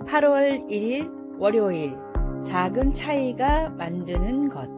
8월 1일 월요일, 작은 차이가 만드는 것.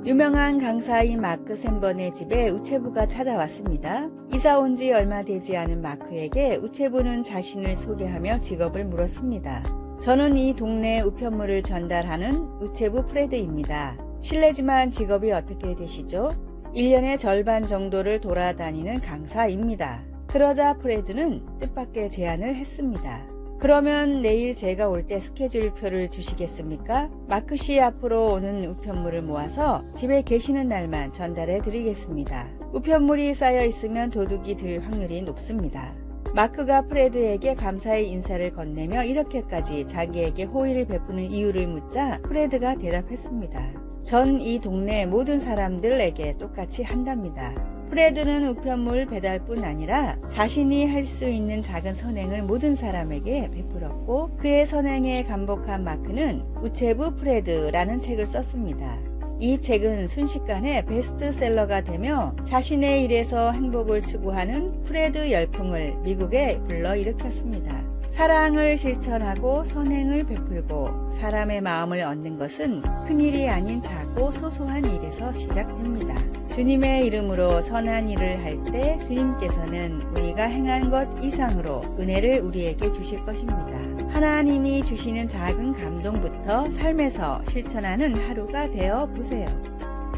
유명한 강사인 마크 샌번의 집에 우체부가 찾아왔습니다. 이사 온 지 얼마 되지 않은 마크에게 우체부는 자신을 소개하며 직업을 물었습니다. 저는 이 동네 우편물을 전달하는 우체부 프레드입니다. 실례지만 직업이 어떻게 되시죠? 1년의 절반 정도를 돌아다니는 강사입니다. 그러자 프레드는 뜻밖의 제안을 했습니다. 그러면 내일 제가 올 때 스케줄표를 주시겠습니까? 마크 씨 앞으로 오는 우편물을 모아서 집에 계시는 날만 전달해 드리겠습니다. 우편물이 쌓여 있으면 도둑이 들 확률이 높습니다. 마크가 프레드에게 감사의 인사를 건네며 이렇게까지 자기에게 호의를 베푸는 이유를 묻자 프레드가 대답했습니다. 전 이 동네 모든 사람들에게 똑같이 한답니다. 프레드는 우편물 배달뿐 아니라 자신이 할 수 있는 작은 선행을 모든 사람에게 베풀었고, 그의 선행에 감복한 마크는 우체부 프레드라는 책을 썼습니다. 이 책은 순식간에 베스트셀러가 되며 자신의 일에서 행복을 추구하는 프레드 열풍을 미국에 불러일으켰습니다. 사랑을 실천하고 선행을 베풀고 사람의 마음을 얻는 것은 큰일이 아닌 작고 소소한 일에서 시작됩니다. 주님의 이름으로 선한 일을 할 때 주님께서는 우리가 행한 것 이상으로 은혜를 우리에게 주실 것입니다. 하나님이 주시는 작은 감동부터 삶에서 실천하는 하루가 되어 보세요.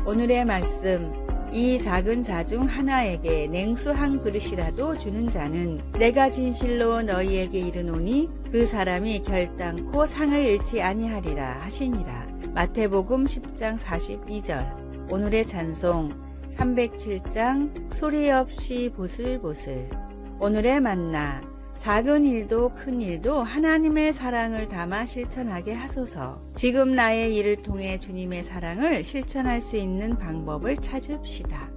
오늘의 말씀, 이 작은 자 중 하나에게 냉수 한 그릇이라도 주는 자는 내가 진실로 너희에게 이르노니 그 사람이 결단코 상을 잃지 아니하리라 하시니라. 마태복음 10장 42절. 오늘의 찬송 307장 소리 없이 보슬보슬. 오늘의 만나, 작은 일도 큰 일도 하나님의 사랑을 담아 실천하게 하소서. 지금 나의 일을 통해 주님의 사랑을 실천할 수 있는 방법을 찾읍시다.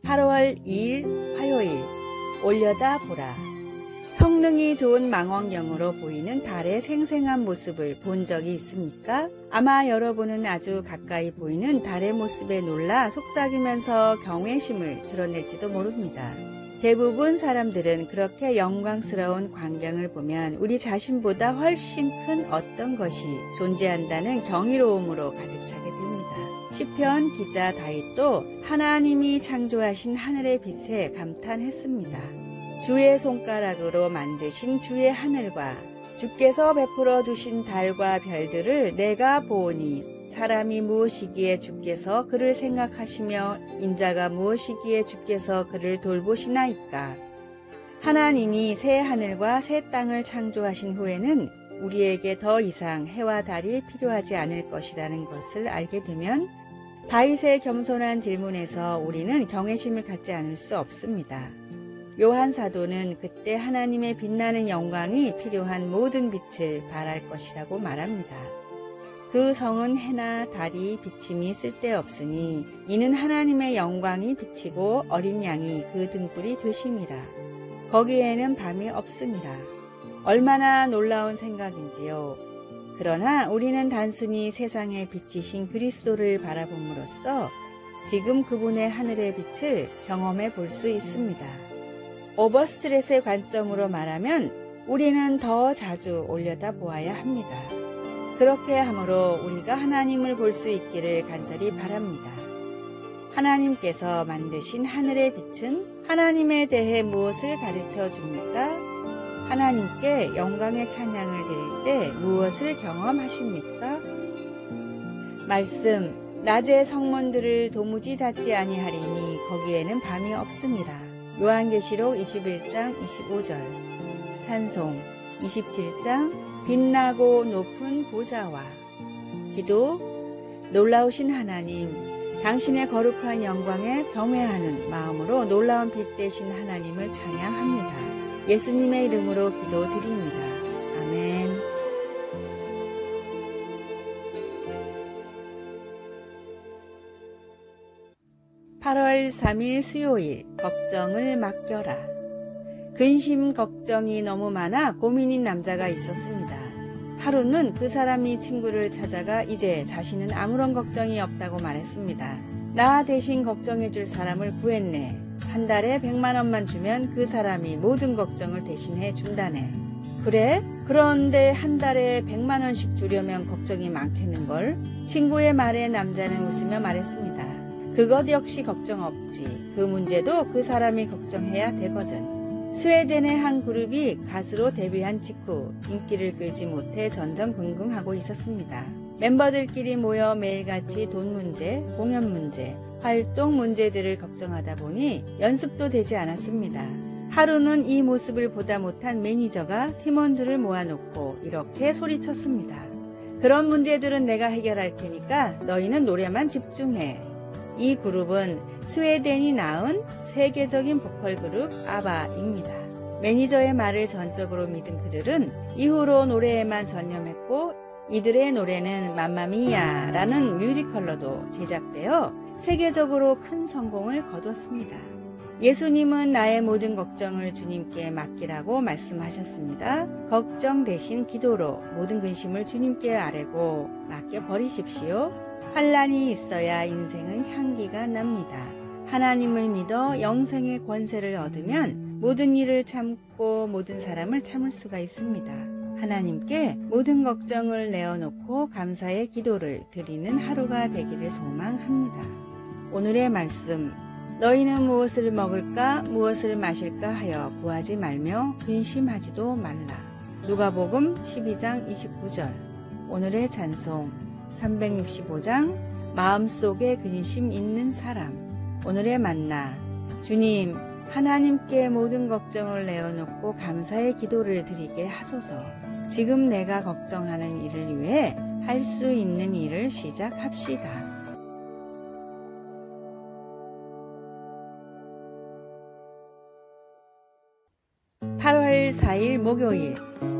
(8월 2일) 화요일, 올려다보라. 성능이 좋은 망원경으로 보이는 달의 생생한 모습을 본 적이 있습니까? 아마 여러분은 아주 가까이 보이는 달의 모습에 놀라 속삭이면서 경외심을 드러낼지도 모릅니다. 대부분 사람들은 그렇게 영광스러운 광경을 보면 우리 자신보다 훨씬 큰 어떤 것이 존재한다는 경이로움으로 가득 차게 됩니다. 시편 기자 다윗도 하나님이 창조하신 하늘의 빛에 감탄했습니다. 주의 손가락으로 만드신 주의 하늘과 주께서 베풀어 두신 달과 별들을 내가 보오니 사람이 무엇이기에 주께서 그를 생각하시며 인자가 무엇이기에 주께서 그를 돌보시나이까. 하나님이 새 하늘과 새 땅을 창조하신 후에는 우리에게 더 이상 해와 달이 필요하지 않을 것이라는 것을 알게 되면 다윗의 겸손한 질문에서 우리는 경외심을 갖지 않을 수 없습니다. 요한 사도는 그때 하나님의 빛나는 영광이 필요한 모든 빛을 발할 것이라고 말합니다. 그 성은 해나 달이 비침이 쓸데없으니 이는 하나님의 영광이 비치고 어린 양이 그 등불이 되심이라. 거기에는 밤이 없음이라. 얼마나 놀라운 생각인지요. 그러나 우리는 단순히 세상의 빛이신 그리스도를 바라봄으로써 지금 그분의 하늘의 빛을 경험해 볼 수 있습니다. 오버스트렛의 관점으로 말하면 우리는 더 자주 올려다 보아야 합니다. 그렇게 함으로 우리가 하나님을 볼 수 있기를 간절히 바랍니다. 하나님께서 만드신 하늘의 빛은 하나님에 대해 무엇을 가르쳐 줍니까? 하나님께 영광의 찬양을 드릴 때 무엇을 경험하십니까? 말씀, 낮의 성문들을 도무지 닫지 아니하리니 거기에는 밤이 없음이라. 요한계시록 21장 25절. 찬송 27장 빛나고 높은 보좌와. 기도, 놀라우신 하나님, 당신의 거룩한 영광에 경외하는 마음으로 놀라운 빛 되신 하나님을 찬양합니다. 예수님의 이름으로 기도드립니다. 아멘. 8월 3일 수요일, 걱정을 맡겨라. 근심 걱정이 너무 많아 고민인 남자가 있었습니다. 하루는 그 사람이 친구를 찾아가 이제 자신은 아무런 걱정이 없다고 말했습니다. 나 대신 걱정해줄 사람을 구했네. 한 달에 100만 원만 주면 그 사람이 모든 걱정을 대신해 준다네. 그래? 그런데 한 달에 100만 원씩 주려면 걱정이 많겠는걸? 친구의 말에 남자는 웃으며 말했습니다. 그것 역시 걱정 없지. 그 문제도 그 사람이 걱정해야 되거든. 스웨덴의 한 그룹이 가수로 데뷔한 직후 인기를 끌지 못해 전전긍긍하고 있었습니다. 멤버들끼리 모여 매일같이 돈 문제, 공연 문제, 활동 문제들을 걱정하다 보니 연습도 되지 않았습니다. 하루는 이 모습을 보다 못한 매니저가 팀원들을 모아놓고 이렇게 소리쳤습니다. 그런 문제들은 내가 해결할 테니까 너희는 노래만 집중해. 이 그룹은 스웨덴이 낳은 세계적인 보컬 그룹 아바입니다. 매니저의 말을 전적으로 믿은 그들은 이후로 노래에만 전념했고 이들의 노래는 맘마미아라는 뮤지컬로도 제작되어 세계적으로 큰 성공을 거뒀습니다. 예수님은 나의 모든 걱정을 주님께 맡기라고 말씀하셨습니다. 걱정 대신 기도로 모든 근심을 주님께 아뢰고 맡겨버리십시오. 환난이 있어야 인생은 향기가 납니다. 하나님을 믿어 영생의 권세를 얻으면 모든 일을 참고 모든 사람을 참을 수가 있습니다. 하나님께 모든 걱정을 내어놓고 감사의 기도를 드리는 하루가 되기를 소망합니다. 오늘의 말씀, 너희는 무엇을 먹을까 무엇을 마실까 하여 구하지 말며 근심하지도 말라. 누가복음 12장 29절. 오늘의 찬송 365장 마음속에 근심 있는 사람. 오늘의 만나, 주님 하나님께 모든 걱정을 내어놓고 감사의 기도를 드리게 하소서. 지금 내가 걱정하는 일을 위해 할 수 있는 일을 시작합시다. (8월 4일) 목요일,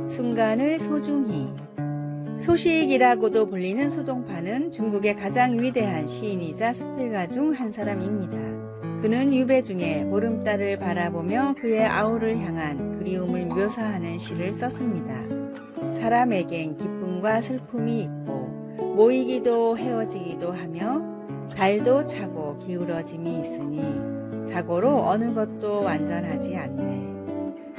순간을 소중히. 소식이라고도 불리는 소동파는 중국의 가장 위대한 시인이자 수필가 중 한 사람입니다. 그는 유배 중에 보름달을 바라보며 그의 아우를 향한 그리움을 묘사하는 시를 썼습니다. 사람에겐 기쁨과 슬픔이 있고 모이기도 헤어지기도 하며 달도 차고 기울어짐이 있으니 자고로 어느 것도 완전하지 않네.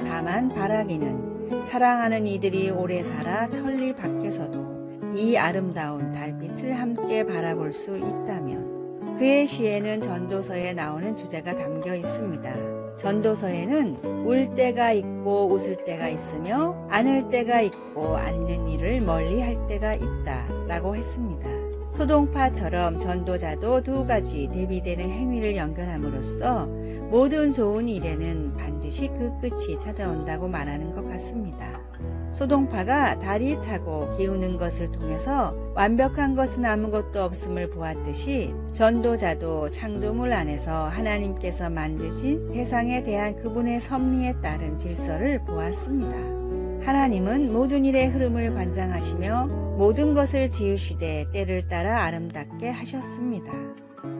다만 바라기는 사랑하는 이들이 오래 살아 천리 밖에서도 이 아름다운 달빛을 함께 바라볼 수 있다면. 그의 시에는 전도서에 나오는 주제가 담겨 있습니다. 전도서에는 울 때가 있고 웃을 때가 있으며 안을 때가 있고 않는 일을 멀리 할 때가 있다 라고 했습니다. 소동파처럼 전도자도 두 가지 대비되는 행위를 연결함으로써 모든 좋은 일에는 반드시 그 끝이 찾아온다고 말하는 것 같습니다. 소동파가 달이 차고 기우는 것을 통해서 완벽한 것은 아무것도 없음을 보았듯이 전도자도 창조물 안에서 하나님께서 만드신 세상에 대한 그분의 섭리에 따른 질서를 보았습니다. 하나님은 모든 일의 흐름을 관장하시며 모든 것을 지으시되 때를 따라 아름답게 하셨습니다.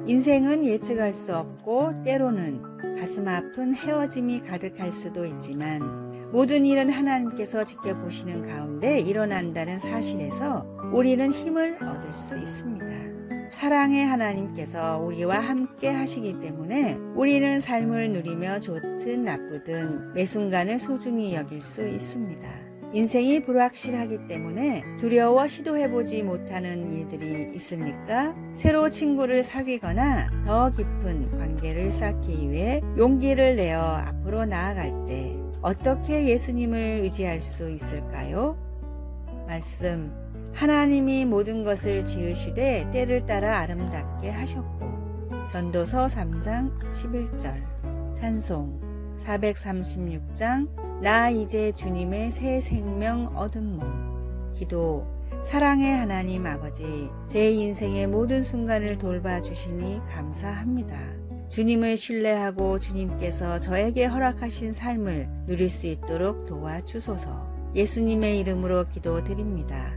인생은 예측할 수 없고 때로는 가슴 아픈 헤어짐이 가득할 수도 있지만 모든 일은 하나님께서 지켜보시는 가운데 일어난다는 사실에서 우리는 힘을 얻을 수 있습니다. 사랑의 하나님께서 우리와 함께 하시기 때문에 우리는 삶을 누리며 좋든 나쁘든 매 순간을 소중히 여길 수 있습니다. 인생이 불확실하기 때문에 두려워 시도해보지 못하는 일들이 있습니까? 새로 친구를 사귀거나 더 깊은 관계를 쌓기 위해 용기를 내어 앞으로 나아갈 때 어떻게 예수님을 의지할 수 있을까요? 말씀, 하나님이 모든 것을 지으시되 때를 따라 아름답게 하셨고. 전도서 3장 11절. 찬송 436장 나 이제 주님의 새 생명 얻은 몸. 기도, 사랑의 하나님 아버지, 제 인생의 모든 순간을 돌봐주시니 감사합니다. 주님을 신뢰하고 주님께서 저에게 허락하신 삶을 누릴 수 있도록 도와주소서. 예수님의 이름으로 기도드립니다.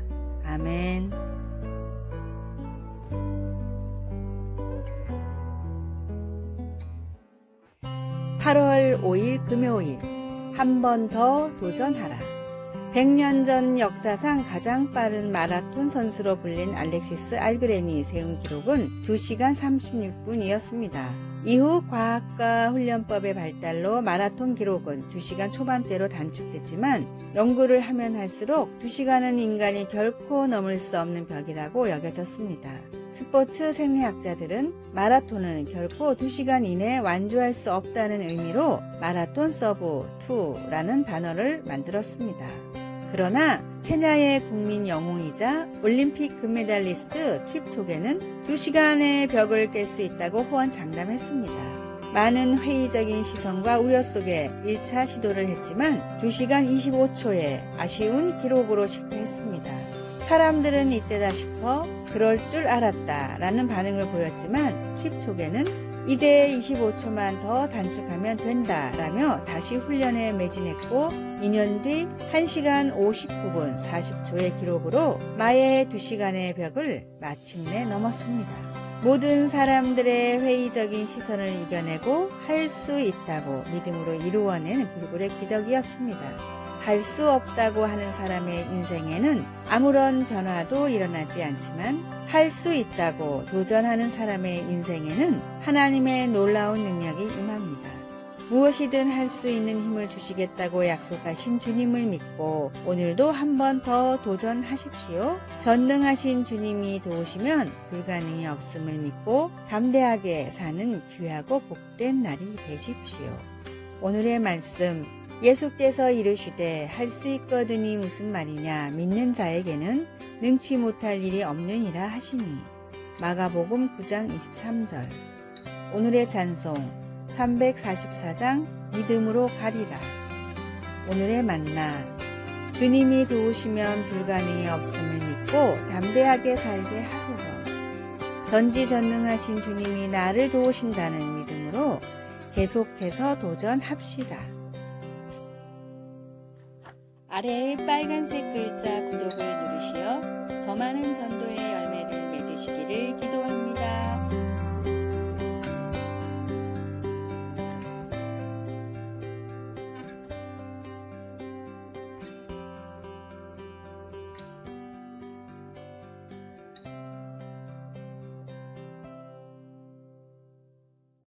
아멘. 8월 5일 금요일, 한 번 더 도전하라. 100년 전 역사상 가장 빠른 마라톤 선수로 불린 알렉시스 알그렌이 세운 기록은 2시간 36분이었습니다. 이후 과학과 훈련법의 발달로 마라톤 기록은 2시간 초반대로 단축됐지만 연구를 하면 할수록 2시간은 인간이 결코 넘을 수 없는 벽이라고 여겨졌습니다. 스포츠 생리학자들은 마라톤은 결코 2시간 이내에 완주할 수 없다는 의미로 마라톤 서브 2라는 단어를 만들었습니다. 그러나 케냐의 국민 영웅이자 올림픽 금메달리스트 킵초게는 2시간의 벽을 깰 수 있다고 호언장담했습니다. 많은 회의적인 시선과 우려 속에 1차 시도를 했지만 2시간 25초의 아쉬운 기록으로 실패했습니다. 사람들은 이때다 싶어 그럴 줄 알았다 라는 반응을 보였지만 킵초게는 이제 25초만 더 단축하면 된다 라며 다시 훈련에 매진했고 2년 뒤 1시간 59분 40초의 기록으로 마의 2시간의 벽을 마침내 넘었습니다. 모든 사람들의 회의적인 시선을 이겨내고 할 수 있다고 믿음으로 이루어낸 불굴의 기적이었습니다. 할 수 없다고 하는 사람의 인생에는 아무런 변화도 일어나지 않지만 할 수 있다고 도전하는 사람의 인생에는 하나님의 놀라운 능력이 임합니다. 무엇이든 할 수 있는 힘을 주시겠다고 약속하신 주님을 믿고 오늘도 한 번 더 도전하십시오. 전능하신 주님이 도우시면 불가능이 없음을 믿고 담대하게 사는 귀하고 복된 날이 되십시오. 오늘의 말씀, 예수께서 이르시되 할 수 있거든이 무슨 말이냐 믿는 자에게는 능치 못할 일이 없느니라 하시니. 마가복음 9장 23절. 오늘의 찬송 344장 믿음으로 가리라. 오늘의 만나, 주님이 도우시면 불가능이 없음을 믿고 담대하게 살게 하소서. 전지전능하신 주님이 나를 도우신다는 믿음으로 계속해서 도전합시다. 아래의 빨간색 글자 구독을 누르시어 더 많은 전도의 열매를 맺으시기를 기도합니다.